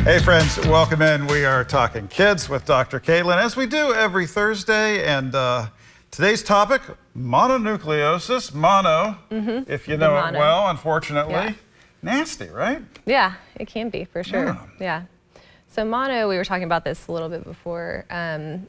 Hey friends, welcome in. We are talking kids with Dr. Caitlynn, as we do every Thursday. And today's topic, mononucleosis. Mono, if you know it well, unfortunately. Yeah. Nasty, right? Yeah, it can be for sure. Yeah. So mono, we were talking about this a little bit before,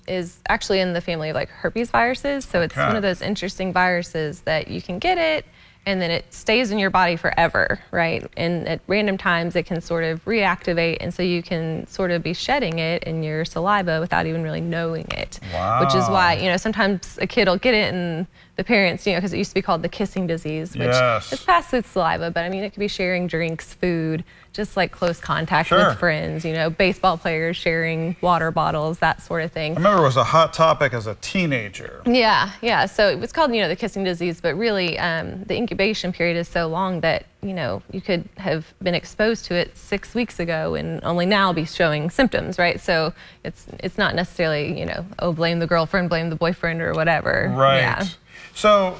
is actually in the family of like herpes viruses. So it's one of those interesting viruses that you can get it and then it stays in your body forever, right? And at random times it can sort of reactivate, and so you can sort of be shedding it in your saliva without even really knowing it. Wow. Which is why, you know, sometimes a kid will get it and the parents, you know, because it used to be called the kissing disease, which it's past its saliva, but I mean, it could be sharing drinks, food, just like close contact with friends, you know, baseball players sharing water bottles, that sort of thing. I remember it was a hot topic as a teenager. Yeah. So it was called, you know, the kissing disease, but really the incubation period is so long that, you know, you could have been exposed to it 6 weeks ago and only now be showing symptoms, right? So it's not necessarily, you know, oh, blame the girlfriend, blame the boyfriend or whatever. Right. Yeah. So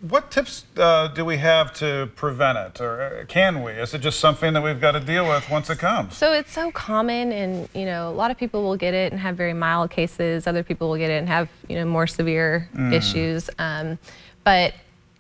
what tips do we have to prevent it, or can we? Is it just something that we've got to deal with once it comes? So it's so common, and you know, a lot of people will get it and have very mild cases. Other people will get it and have, you know, more severe issues. But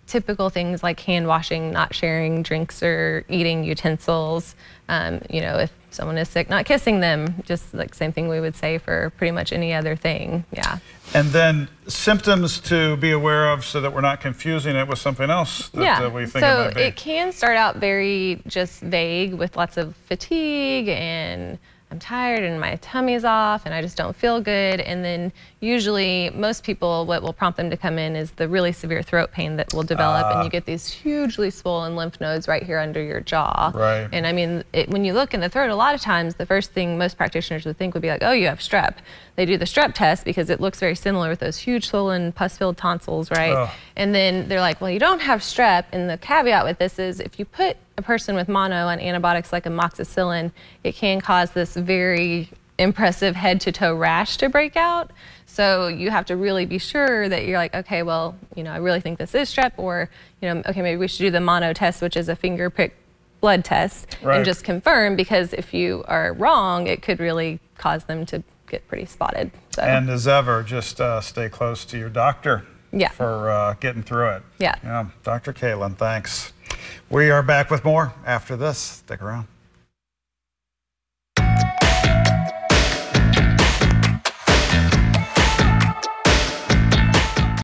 typical things like hand washing, not sharing drinks or eating utensils. You know, if someone is sick, not kissing them, just like same thing we would say for pretty much any other thing. Yeah. And then symptoms to be aware of so that we're not confusing it with something else that we think it might be. So it can start out very just vague with lots of fatigue and I'm tired and my tummy's off and I just don't feel good. And then usually most people, what will prompt them to come in is the really severe throat pain that will develop, and you get these hugely swollen lymph nodes right here under your jaw. Right. And I mean, when you look in the throat, a lot of times the first thing most practitioners would think would be like, oh, you have strep. They do the strep test because it looks very similar with those huge swollen pus-filled tonsils, right? And then they're like, well, you don't have strep. And the caveat with this is if you put a person with mono on antibiotics like amoxicillin, it can cause this very impressive head-to-toe rash to break out. So you have to really be sure that you're like, okay, well, you know, I really think this is strep, or, you know, okay, maybe we should do the mono test, which is a finger prick blood test, and just confirm, because if you are wrong, it could really cause them to get pretty spotted. So. And as ever, just stay close to your doctor for getting through it. Yeah. Dr. Caitlynn, thanks. We are back with more after this. Stick around.